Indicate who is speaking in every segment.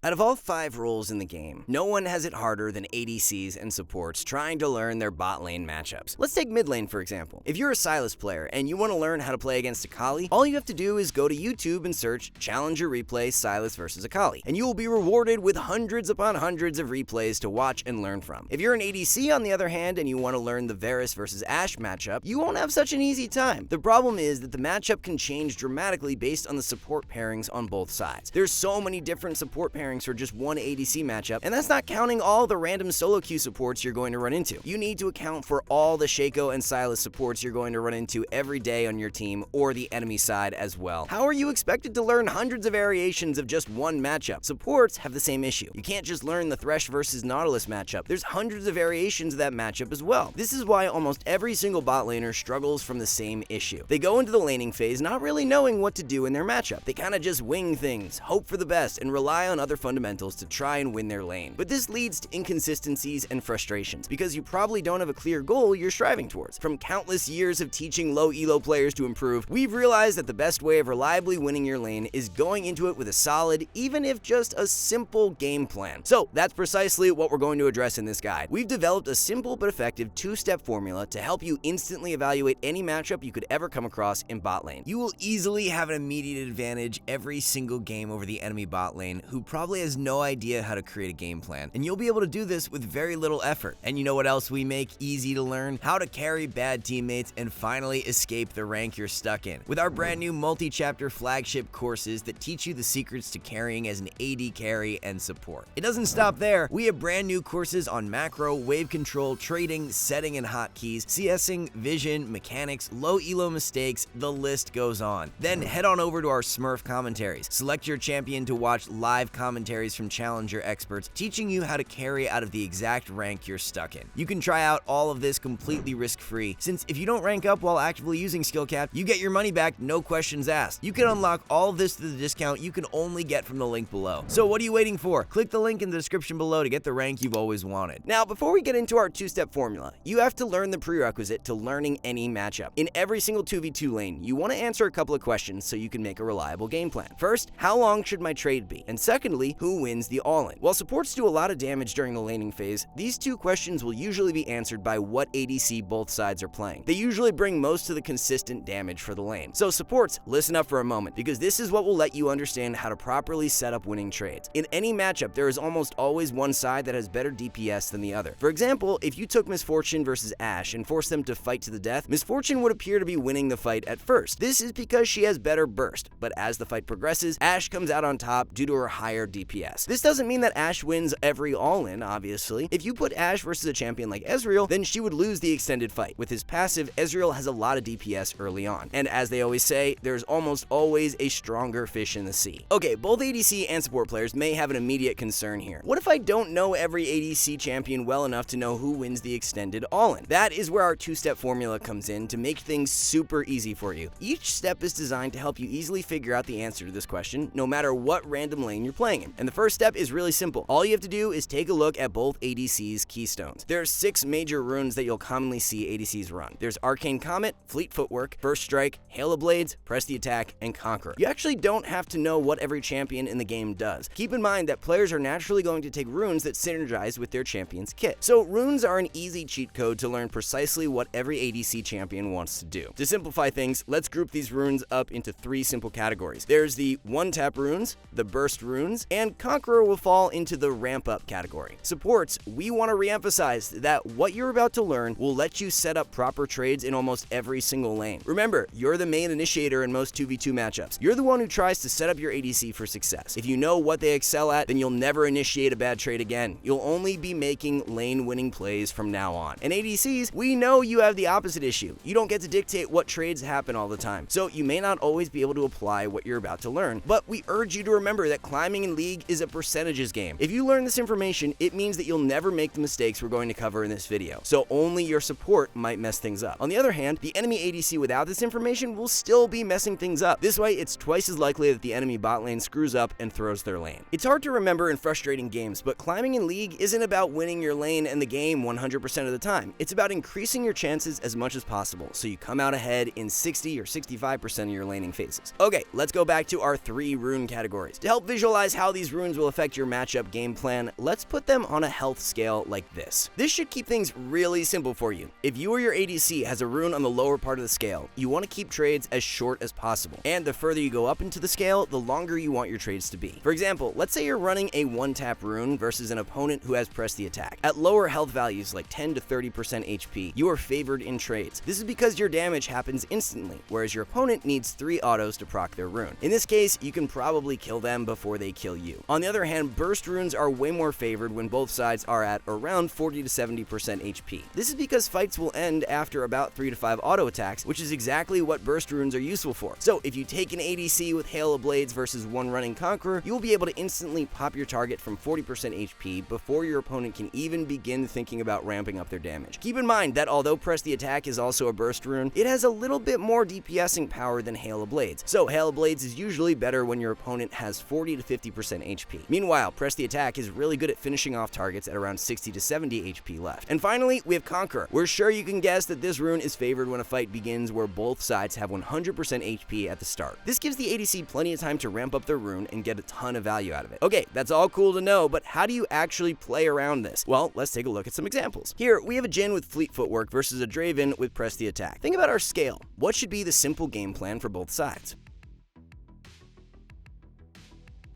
Speaker 1: Out of all 5 roles in the game, no one has it harder than ADCs and supports trying to learn their bot lane matchups. Let's take mid lane for example. If you're a Sylas player and you want to learn how to play against Akali, all you have to do is go to YouTube and search Challenger Replay Sylas vs Akali, and you will be rewarded with hundreds upon hundreds of replays to watch and learn from. If you're an ADC on the other hand and you want to learn the Varus vs Ashe matchup, you won't have such an easy time. The problem is that the matchup can change dramatically based on the support pairings on both sides. There's so many different support pairings for just one ADC matchup, and that's not counting all the random solo queue supports you're going to run into. You need to account for all the Shaco and Sylas supports you're going to run into every day on your team or the enemy side as well. How are you expected to learn hundreds of variations of just one matchup? Supports have the same issue. You can't just learn the Thresh versus Nautilus matchup. There's hundreds of variations of that matchup as well. This is why almost every single bot laner struggles from the same issue. They go into the laning phase not really knowing what to do in their matchup. They kind of just wing things, hope for the best, and rely on other fundamentals to try and win their lane. But this leads to inconsistencies and frustrations because you probably don't have a clear goal you're striving towards. From countless years of teaching low elo players to improve, we've realized that the best way of reliably winning your lane is going into it with a solid, even if just a simple game plan. So that's precisely what we're going to address in this guide. We've developed a simple but effective 2-step formula to help you instantly evaluate any matchup you could ever come across in bot lane. You will easily have an immediate advantage every single game over the enemy bot lane, who probably has no idea how to create a game plan, and you'll be able to do this with very little effort. And you know what else we make easy to learn? How to carry bad teammates and finally escape the rank you're stuck in, with our brand new multi-chapter flagship courses that teach you the secrets to carrying as an AD carry and support. It doesn't stop there. We have brand new courses on macro, wave control, trading, setting and hotkeys, CSing, vision, mechanics, low elo mistakes, the list goes on. Then head on over to our Smurf commentaries. Select your champion to watch live commentaries from Challenger experts teaching you how to carry out of the exact rank you're stuck in. You can try out all of this completely risk-free, since if you don't rank up while actively using skill cap, you get your money back, no questions asked. You can unlock all of this through the discount you can only get from the link below. So what are you waiting for? Click the link in the description below to get the rank you've always wanted. Now, before we get into our 2-step formula, you have to learn the prerequisite to learning any matchup. In every single 2v2 lane, you want to answer a couple of questions so you can make a reliable game plan. First, how long should my trade be? And secondly, who wins the all-in? While supports do a lot of damage during the laning phase, these 2 questions will usually be answered by what ADC both sides are playing. They usually bring most of the consistent damage for the lane. So supports, listen up for a moment, because this is what will let you understand how to properly set up winning trades. In any matchup, there is almost always one side that has better DPS than the other. For example, if you took Miss Fortune versus Ashe and forced them to fight to the death, Miss Fortune would appear to be winning the fight at first. This is because she has better burst, but as the fight progresses, Ashe comes out on top due to her higher DPS. This doesn't mean that Ashe wins every all-in, obviously. If you put Ashe versus a champion like Ezreal, then she would lose the extended fight. With his passive, Ezreal has a lot of DPS early on, and as they always say, there's almost always a stronger fish in the sea. Okay, both ADC and support players may have an immediate concern here. What if I don't know every ADC champion well enough to know who wins the extended all-in? That is where our 2-step formula comes in to make things super easy for you. Each step is designed to help you easily figure out the answer to this question, no matter what random lane you're playing in. And the first step is really simple. All you have to do is take a look at both ADC's keystones. There are 6 major runes that you'll commonly see ADCs run. There's Arcane Comet, Fleet Footwork, First Strike, Hail of Blades, Press the Attack, and Conqueror. You actually don't have to know what every champion in the game does. Keep in mind that players are naturally going to take runes that synergize with their champion's kit. So runes are an easy cheat code to learn precisely what every ADC champion wants to do. To simplify things, let's group these runes up into 3 simple categories. There's the 1-tap runes, the burst runes, and Conqueror will fall into the ramp up category. Supports, we want to re-emphasize that what you're about to learn will let you set up proper trades in almost every single lane. Remember, you're the main initiator in most 2v2 matchups. You're the one who tries to set up your ADC for success. If you know what they excel at, then you'll never initiate a bad trade again. You'll only be making lane winning plays from now on. And ADCs, we know you have the opposite issue. You don't get to dictate what trades happen all the time, so you may not always be able to apply what you're about to learn. But we urge you to remember that climbing in League is a percentages game. If you learn this information, it means that you'll never make the mistakes we're going to cover in this video, so only your support might mess things up. On the other hand, the enemy ADC without this information will still be messing things up. This way, it's twice as likely that the enemy bot lane screws up and throws their lane. It's hard to remember in frustrating games, but climbing in League isn't about winning your lane and the game 100% of the time. It's about increasing your chances as much as possible, so you come out ahead in 60 or 65% of your laning phases. Okay, let's go back to our 3 rune categories. To help visualize how these runes will affect your matchup game plan, let's put them on a health scale like this. This should keep things really simple for you. If you or your ADC has a rune on the lower part of the scale, you want to keep trades as short as possible. And the further you go up into the scale, the longer you want your trades to be. For example, let's say you're running a one-tap rune versus an opponent who has pressed the attack. At lower health values like 10 to 30% HP, you are favored in trades. This is because your damage happens instantly, whereas your opponent needs 3 autos to proc their rune. In this case, you can probably kill them before they kill you. On the other hand, burst runes are way more favored when both sides are at around 40 to 70% HP. This is because fights will end after about 3 to 5 auto attacks, which is exactly what burst runes are useful for. So if you take an ADC with Hail of Blades versus one running Conqueror, you'll be able to instantly pop your target from 40% HP before your opponent can even begin thinking about ramping up their damage. Keep in mind that although Press the Attack is also a burst rune, it has a little bit more DPSing power than Hail of Blades. So Hail of Blades is usually better when your opponent has 40 to 50% HP. Meanwhile, Press the Attack is really good at finishing off targets at around 60 to 70 HP left. And finally, we have Conqueror. We're sure you can guess that this rune is favored when a fight begins where both sides have 100% HP at the start. This gives the ADC plenty of time to ramp up their rune and get a ton of value out of it. Okay, that's all cool to know, but how do you actually play around this? Well, let's take a look at some examples. Here, we have a Jhin with Fleet Footwork versus a Draven with Press the Attack. Think about our scale. What should be the simple game plan for both sides?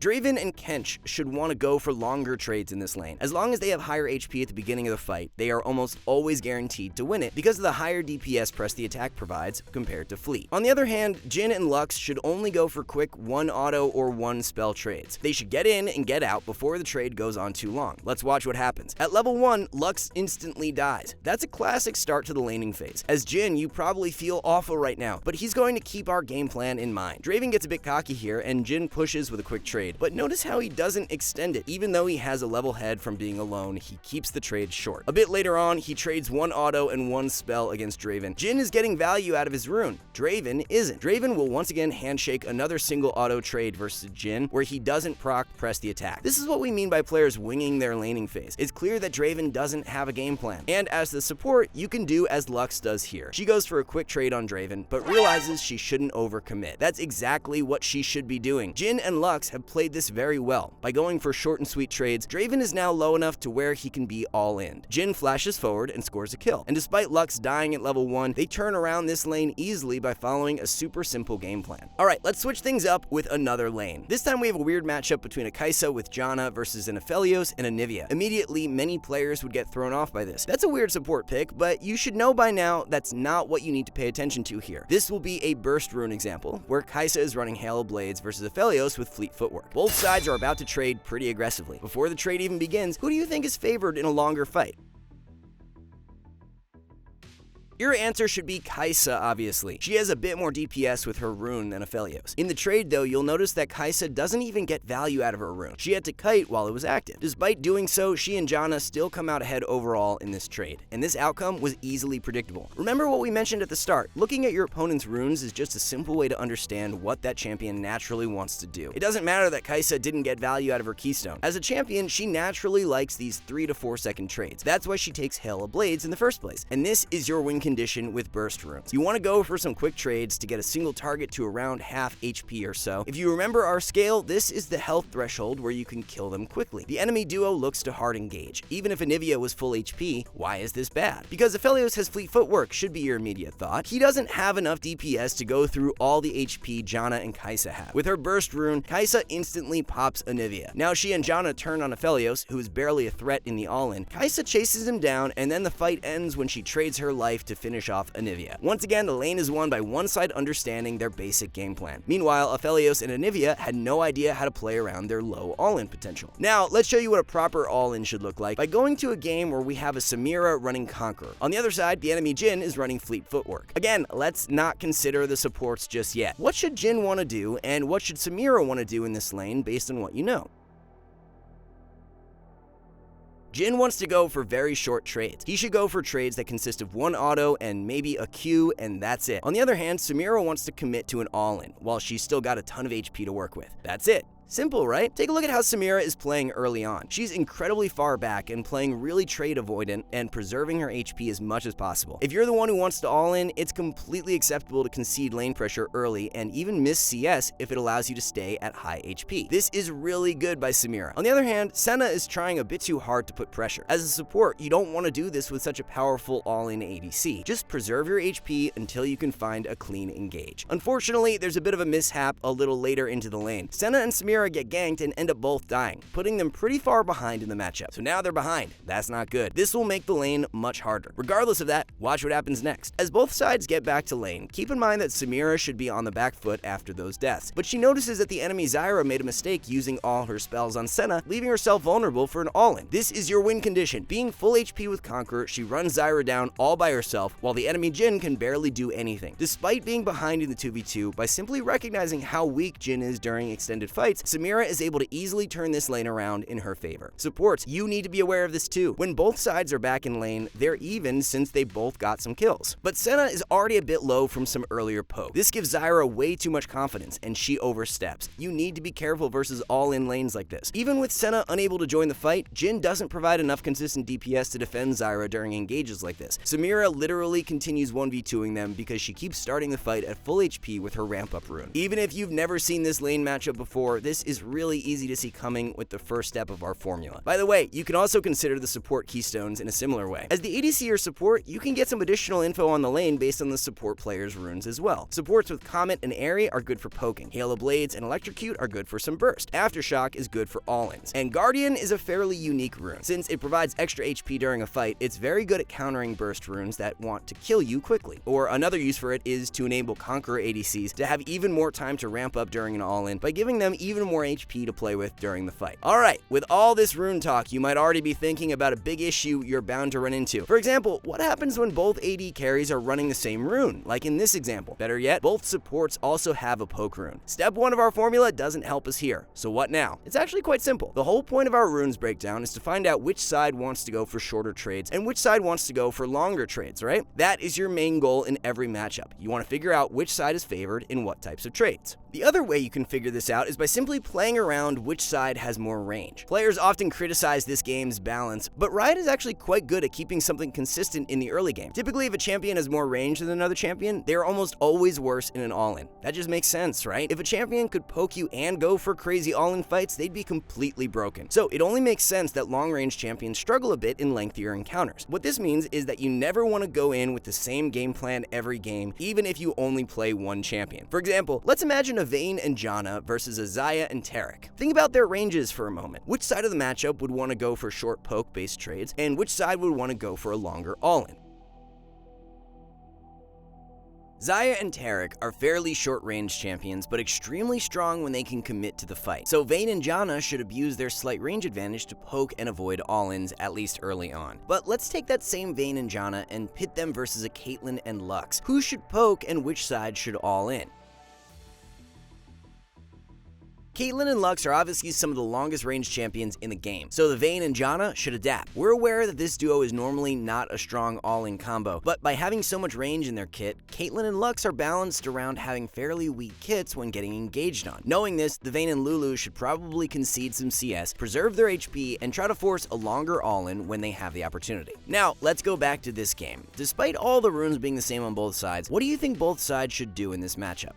Speaker 1: Draven and Kench should want to go for longer trades in this lane. As long as they have higher HP at the beginning of the fight, they are almost always guaranteed to win it because of the higher DPS Press the Attack provides compared to Fleet. On the other hand, Jhin and Lux should only go for quick 1 auto or 1 spell trades. They should get in and get out before the trade goes on too long. Let's watch what happens. At level 1, Lux instantly dies. That's a classic start to the laning phase. As Jhin, you probably feel awful right now, but he's going to keep our game plan in mind. Draven gets a bit cocky here and Jhin pushes with a quick trade. But notice how he doesn't extend it. Even though he has a level head from being alone, he keeps the trade short. A bit later on, he trades 1 auto and 1 spell against Draven. Jhin is getting value out of his rune. Draven isn't. Draven will once again handshake another single auto trade versus Jhin, where he doesn't proc Press the Attack. This is what we mean by players winging their laning phase. It's clear that Draven doesn't have a game plan. And as the support, you can do as Lux does here. She goes for a quick trade on Draven, but realizes she shouldn't overcommit. That's exactly what she should be doing. Jhin and Lux have played this very well. By going for short and sweet trades, Draven is now low enough to where he can be all in. Jhin flashes forward and scores a kill. And despite Lux dying at level 1, they turn around this lane easily by following a super simple game plan. Alright, let's switch things up with another lane. This time we have a weird matchup between a Kai'Sa with Janna versus an Aphelios and a Nivea. Immediately, many players would get thrown off by this. That's a weird support pick, but you should know by now that's not what you need to pay attention to here. This will be a burst rune example, where Kai'Sa is running Hail of Blades versus Aphelios with Fleet Footwork. Both sides are about to trade pretty aggressively. Before the trade even begins, who do you think is favored in a longer fight? Your answer should be Kai'Sa, obviously. She has a bit more DPS with her rune than Aphelios. In the trade, though, you'll notice that Kai'Sa doesn't even get value out of her rune. She had to kite while it was active. Despite doing so, she and Janna still come out ahead overall in this trade, and this outcome was easily predictable. Remember what we mentioned at the start. Looking at your opponent's runes is just a simple way to understand what that champion naturally wants to do. It doesn't matter that Kai'Sa didn't get value out of her keystone. As a champion, she naturally likes these 3 to 4 second trades. That's why she takes Hail of Blades in the first place, and this is your win condition with burst runes. You want to go for some quick trades to get a single target to around half HP or so. If you remember our scale, this is the health threshold where you can kill them quickly. The enemy duo looks to hard engage. Even if Anivia was full HP, why is this bad? Because Aphelios has Fleet Footwork should be your immediate thought. He doesn't have enough DPS to go through all the HP Janna and Kai'Sa have. With her burst rune, Kai'Sa instantly pops Anivia. Now she and Janna turn on Aphelios, who is barely a threat in the all-in. Kai'Sa chases him down, and then the fight ends when she trades her life to finish off Anivia. Once again, the lane is won by one side understanding their basic game plan. Meanwhile, Aphelios and Anivia had no idea how to play around their low all-in potential. Now, let's show you what a proper all-in should look like by going to a game where we have a Samira running Conqueror. On the other side, the enemy Jhin is running Fleet Footwork. Again, let's not consider the supports just yet. What should Jhin want to do, and what should Samira want to do in this lane based on what you know? Jhin wants to go for very short trades. He should go for trades that consist of 1 auto and maybe a Q, and that's it. On the other hand, Samira wants to commit to an all-in, while she's still got a ton of HP to work with. That's it. Simple, right? Take a look at how Samira is playing early on. She's incredibly far back and playing really trade avoidant and preserving her HP as much as possible. If you're the one who wants to all-in, it's completely acceptable to concede lane pressure early and even miss CS if it allows you to stay at high HP. This is really good by Samira. On the other hand, Senna is trying a bit too hard to put pressure. As a support, you don't want to do this with such a powerful all-in ADC. Just preserve your HP until you can find a clean engage. Unfortunately, there's a bit of a mishap a little later into the lane. Senna and Samira get ganked and end up both dying, putting them pretty far behind in the matchup. So now they're behind. That's not good. This will make the lane much harder. Regardless of that, watch what happens next. As both sides get back to lane, keep in mind that Samira should be on the back foot after those deaths, but she notices that the enemy Zyra made a mistake using all her spells on Senna, leaving herself vulnerable for an all-in. This is your win condition. Being full HP with Conqueror, she runs Zyra down all by herself, while the enemy Jhin can barely do anything. Despite being behind in the 2v2, by simply recognizing how weak Jhin is during extended fights, Samira is able to easily turn this lane around in her favor. Supports, you need to be aware of this too. When both sides are back in lane, they're even since they both got some kills. But Senna is already a bit low from some earlier poke. This gives Zyra way too much confidence, and she oversteps. You need to be careful versus all-in lanes like this. Even with Senna unable to join the fight, Jhin doesn't provide enough consistent DPS to defend Zyra during engages like this. Samira literally continues 1v2ing them because she keeps starting the fight at full HP with her ramp-up rune. Even if you've never seen this lane matchup before, this is really easy to see coming with the first step of our formula. By the way, you can also consider the support keystones in a similar way. As the ADC or support, you can get some additional info on the lane based on the support player's runes as well. Supports with Comet and Aerie are good for poking. Hail of Blades and Electrocute are good for some burst. Aftershock is good for all-ins. And Guardian is a fairly unique rune. Since it provides extra HP during a fight, it's very good at countering burst runes that want to kill you quickly. Or another use for it is to enable Conqueror ADCs to have even more time to ramp up during an all-in by giving them even more HP to play with during the fight. Alright, with all this rune talk, you might already be thinking about a big issue you're bound to run into. For example, what happens when both AD carries are running the same rune, like in this example? Better yet, both supports also have a poke rune. Step 1 of our formula doesn't help us here, so what now? It's actually quite simple. The whole point of our runes breakdown is to find out which side wants to go for shorter trades and which side wants to go for longer trades, right? That is your main goal in every matchup. You want to figure out which side is favored in what types of trades. The other way you can figure this out is by simply playing around which side has more range. Players often criticize this game's balance, but Riot is actually quite good at keeping something consistent in the early game. Typically, if a champion has more range than another champion, they're almost always worse in an all-in. That just makes sense, right? If a champion could poke you and go for crazy all-in fights, they'd be completely broken. So it only makes sense that long-range champions struggle a bit in lengthier encounters. What this means is that you never want to go in with the same game plan every game, even if you only play one champion. For example, let's imagine a Vayne and Janna versus a Xayah and Taric. Think about their ranges for a moment. Which side of the matchup would want to go for short poke-based trades, and which side would want to go for a longer all-in? Xayah and Taric are fairly short-range champions, but extremely strong when they can commit to the fight. So Vayne and Janna should abuse their slight range advantage to poke and avoid all-ins, at least early on. But let's take that same Vayne and Janna and pit them versus a Caitlyn and Lux. Who should poke and which side should all-in? Caitlyn and Lux are obviously some of the longest range champions in the game, so the Vayne and Janna should adapt. We're aware that this duo is normally not a strong all-in combo, but by having so much range in their kit, Caitlyn and Lux are balanced around having fairly weak kits when getting engaged on. Knowing this, the Vayne and Lulu should probably concede some CS, preserve their HP, and try to force a longer all-in when they have the opportunity. Now, let's go back to this game. Despite all the runes being the same on both sides, what do you think both sides should do in this matchup?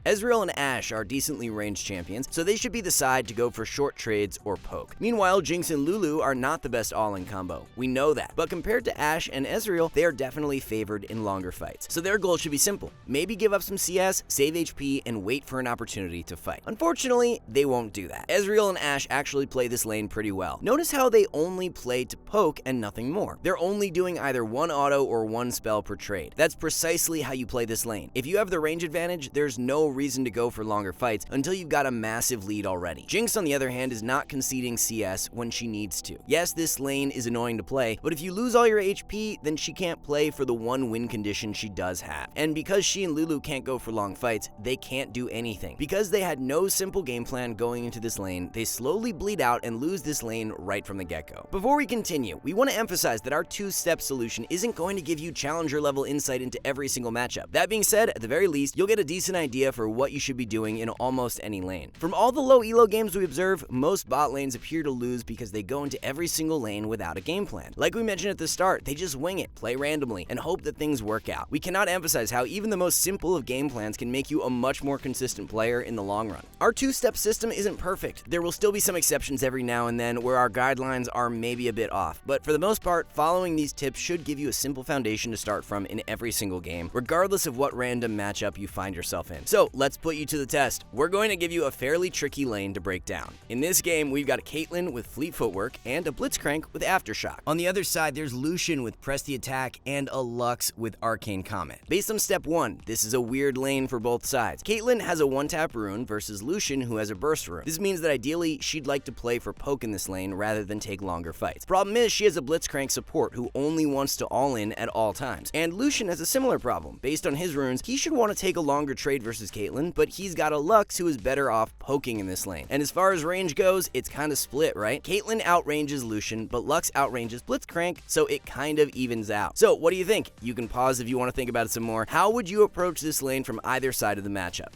Speaker 1: Ezreal and Ashe are decently ranged champions, so they should be the side to go for short trades or poke. Meanwhile, Jinx and Lulu are not the best all-in combo. We know that, but compared to Ashe and Ezreal, they are definitely favored in longer fights. So their goal should be simple. Maybe give up some CS, save HP, and wait for an opportunity to fight. Unfortunately, they won't do that. Ezreal and Ashe actually play this lane pretty well. Notice how they only play to poke and nothing more. They're only doing either one auto or one spell per trade. That's precisely how you play this lane. If you have the range advantage, there's no reason to go for longer fights until you've got a massive lead already. Jinx, on the other hand, is not conceding CS when she needs to. Yes, this lane is annoying to play, but if you lose all your HP, then she can't play for the one win condition she does have. And because she and Lulu can't go for long fights, they can't do anything. Because they had no simple game plan going into this lane, they slowly bleed out and lose this lane right from the get-go. Before we continue, we want to emphasize that our two-step solution isn't going to give you challenger level insight into every single matchup. That being said, at the very least, you'll get a decent idea for for what you should be doing in almost any lane. From all the low elo games we observe, most bot lanes appear to lose because they go into every single lane without a game plan. Like we mentioned at the start, they just wing it, play randomly, and hope that things work out. We cannot emphasize how even the most simple of game plans can make you a much more consistent player in the long run. Our two-step system isn't perfect. There will still be some exceptions every now and then where our guidelines are maybe a bit off, but for the most part, following these tips should give you a simple foundation to start from in every single game, regardless of what random matchup you find yourself in. So let's put you to the test. We're going to give you a fairly tricky lane to break down. In this game, we've got a Caitlyn with Fleet Footwork and a Blitzcrank with Aftershock. On the other side, there's Lucian with Press the Attack and a Lux with Arcane Comet. Based on step 1, this is a weird lane for both sides. Caitlyn has a one-tap rune versus Lucian, who has a burst rune. This means that ideally, she'd like to play for poke in this lane rather than take longer fights. Problem is, she has a Blitzcrank support who only wants to all-in at all times. And Lucian has a similar problem. Based on his runes, he should want to take a longer trade versus Caitlyn, but he's got a Lux who is better off poking in this lane. And as far as range goes, it's kind of split, right? Caitlyn outranges Lucian, but Lux outranges Blitzcrank, so it kind of evens out. So what do you think? You can pause if you want to think about it some more. How would you approach this lane from either side of the matchup?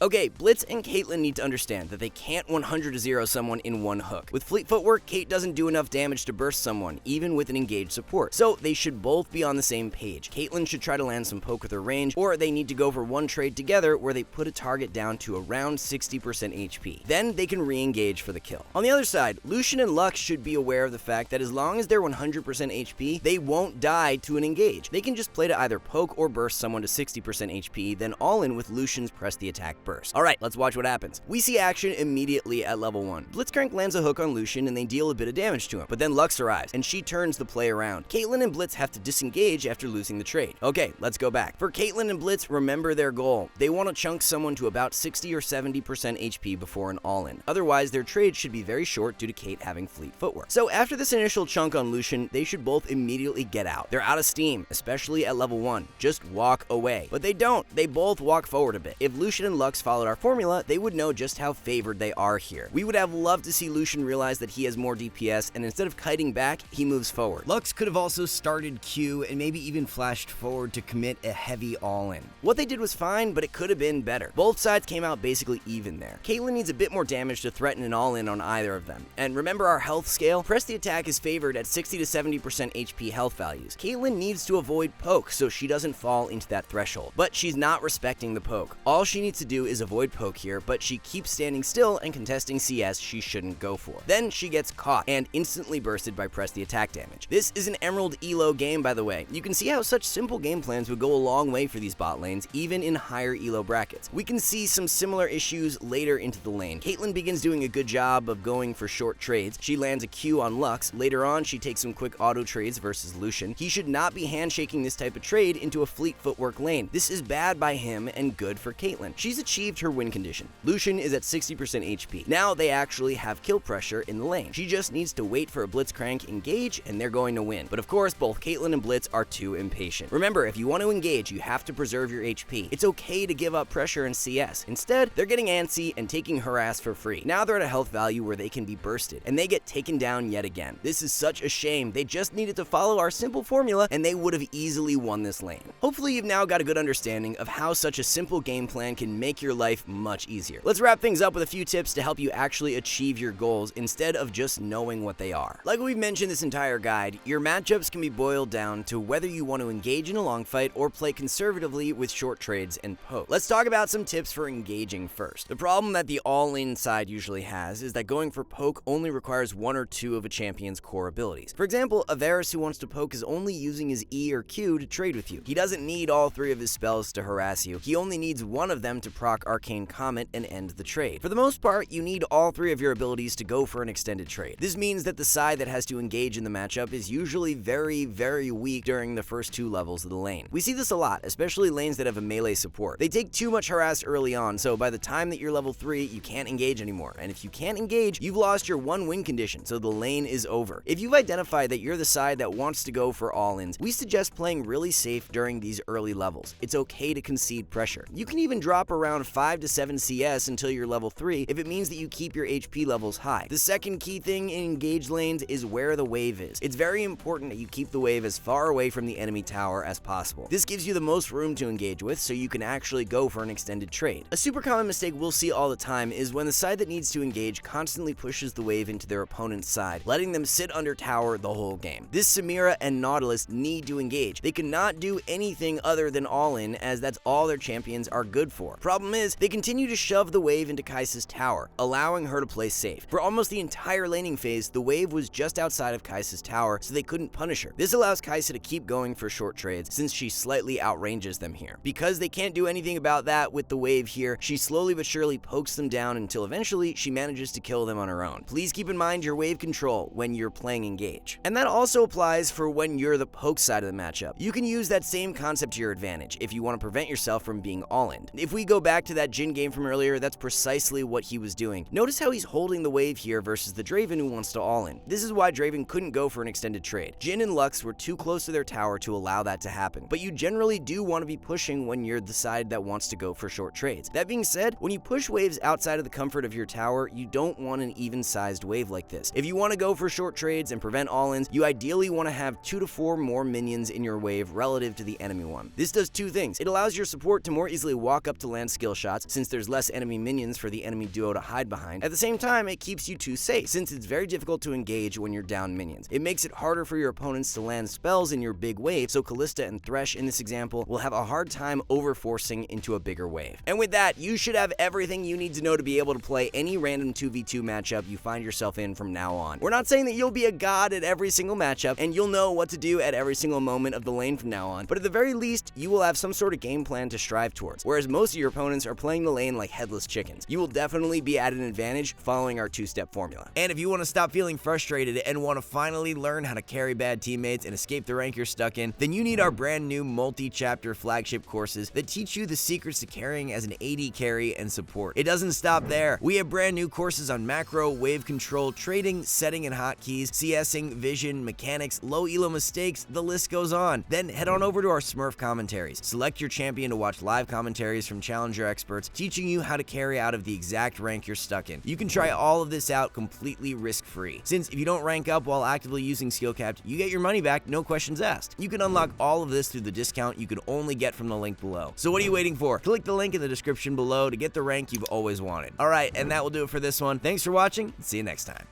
Speaker 1: Okay, Blitz and Caitlyn need to understand that they can't 100-0 someone in one hook. With Fleet Footwork, Kate doesn't do enough damage to burst someone, even with an engaged support. So they should both be on the same page. Caitlyn should try to land some poke with her range, or they need to go for one trade together where they put a target down to around 60% HP. Then they can re-engage for the kill. On the other side, Lucian and Lux should be aware of the fact that as long as they're 100% HP, they won't die to an engage. They can just play to either poke or burst someone to 60% HP, then all in with Lucian's Press the Attack burst. Alright, let's watch what happens. We see action immediately at level 1. Blitzcrank lands a hook on Lucian and they deal a bit of damage to him, but then Lux arrives and she turns the play around. Caitlyn and Blitz have to disengage after losing the trade. Okay, let's go back. For Caitlyn and Blitz, remember their goal. They want to chunk someone to about 60 or 70% HP before an all-in. Otherwise, their trade should be very short due to Kate having Fleet Footwork. So after this initial chunk on Lucian, they should both immediately get out. They're out of steam, especially at level 1. Just walk away. But they don't. They both walk forward a bit. If Lucian and Lux followed our formula, they would know just how favored they are here. We would have loved to see Lucian realize that he has more DPS, and instead of kiting back, he moves forward. Lux could have also started Q and maybe even flashed forward to commit a heavy all-in. What they did was fine, but it could have been better. Both sides came out basically even there. Caitlyn needs a bit more damage to threaten an all-in on either of them. And remember our health scale? Press the Attack is favored at 60 to 70% HP health values. Caitlyn needs to avoid poke so she doesn't fall into that threshold. But she's not respecting the poke. All she needs to do is avoid poke here, but she keeps standing still and contesting CS she shouldn't go for. Then she gets caught and instantly bursted by Press the Attack damage. This is an Emerald Elo game, by the way. You can see how such simple game plans would go a long way for these bot lanes, even in higher Elo brackets. We can see some similar issues later into the lane. Caitlyn begins doing a good job of going for short trades. She lands a Q on Lux. Later on, she takes some quick auto trades versus Lucian. He should not be handshaking this type of trade into a Fleet Footwork lane. This is bad by him and good for Caitlyn. She's achieved her win condition. Lucian is at 60% HP. Now they actually have kill pressure in the lane. She just needs to wait for a Blitzcrank engage and they're going to win. But of course, both Caitlyn and Blitz are too impatient. Remember, if you want to engage, you have to preserve your HP. It's okay to give up pressure in CS. Instead, they're getting antsy and taking harass for free. Now they're at a health value where they can be bursted, and they get taken down yet again. This is such a shame. They just needed to follow our simple formula and they would have easily won this lane. Hopefully you've now got a good understanding of how such a simple game plan can make your life much easier. Let's wrap things up with a few tips to help you actually achieve your goals instead of just knowing what they are. Like we've mentioned this entire guide, your matchups can be boiled down to whether you want to engage in a long fight or play conservatively with short trades and poke. Let's talk about some tips for engaging first. The problem that the all-in side usually has is that going for poke only requires one or two of a champion's core abilities. For example, a Varus who wants to poke is only using his E or Q to trade with you. He doesn't need all three of his spells to harass you. He only needs one of them to proc Arcane Comet and end the trade. For the most part, you need all three of your abilities to go for an extended trade. This means that the side that has to engage in the matchup is usually very, very weak during the first two levels of the lane. We see this a lot, especially lanes that have a melee support. They take too much harass early on, so by the time that you're level 3, you can't engage anymore. And if you can't engage, you've lost your one win condition, so the lane is over. If you've identified that you're the side that wants to go for all-ins, we suggest playing really safe during these early levels. It's okay to concede pressure. You can even drop around around 5 to 7 CS until you're level 3 if it means that you keep your HP levels high. The second key thing in engaged lanes is where the wave is. It's very important that you keep the wave as far away from the enemy tower as possible. This gives you the most room to engage with, so you can actually go for an extended trade. A super common mistake we'll see all the time is when the side that needs to engage constantly pushes the wave into their opponent's side, letting them sit under tower the whole game. This Samira and Nautilus need to engage. They cannot do anything other than all in, as that's all their champions are good for. Problem is, they continue to shove the wave into Kai'Sa's tower, allowing her to play safe. For almost the entire laning phase, the wave was just outside of Kai'Sa's tower, so they couldn't punish her. This allows Kai'Sa to keep going for short trades, since she slightly outranges them here. Because they can't do anything about that with the wave here, she slowly but surely pokes them down until eventually she manages to kill them on her own. Please keep in mind your wave control when you're playing engage. And that also applies for when you're the poke side of the matchup. You can use that same concept to your advantage if you want to prevent yourself from being all-in. If we go back to that Jhin game from earlier, that's precisely what he was doing. Notice how he's holding the wave here versus the Draven who wants to all-in. This is why Draven couldn't go for an extended trade. Jhin and Lux were too close to their tower to allow that to happen, but you generally do want to be pushing when you're the side that wants to go for short trades. That being said, when you push waves outside of the comfort of your tower, you don't want an even-sized wave like this. If you want to go for short trades and prevent all-ins, you ideally want to have 2 to 4 more minions in your wave relative to the enemy one. This does two things. It allows your support to more easily walk up to land skill shots, since there's less enemy minions for the enemy duo to hide behind. At the same time, it keeps you 2 safe, since it's very difficult to engage when you're down minions. It makes it harder for your opponents to land spells in your big wave, so Kalista and Thresh in this example will have a hard time overforcing into a bigger wave. And with that, you should have everything you need to know to be able to play any random 2v2 matchup you find yourself in from now on. We're not saying that you'll be a god at every single matchup, and you'll know what to do at every single moment of the lane from now on, but at the very least, you will have some sort of game plan to strive towards, whereas most of your opponents are playing the lane like headless chickens. You will definitely be at an advantage following our 2-step formula. And if you want to stop feeling frustrated and want to finally learn how to carry bad teammates and escape the rank you're stuck in, then you need our brand new multi-chapter flagship courses that teach you the secrets to carrying as an AD carry and support. It doesn't stop there. We have brand new courses on macro, wave control, trading, setting and hotkeys, CSing, vision, mechanics, low elo mistakes, the list goes on. Then head on over to our Smurf commentaries. Select your champion to watch live commentaries from challenger experts teaching you how to carry out of the exact rank you're stuck in. You can try all of this out completely risk-free, since if you don't rank up while actively using skill capped, you get your money back, no questions asked. You can unlock all of this through the discount you can only get from the link below. So what are you waiting for? Click the link in the description below to get the rank you've always wanted. Alright, and that will do it for this one. Thanks for watching, and see you next time.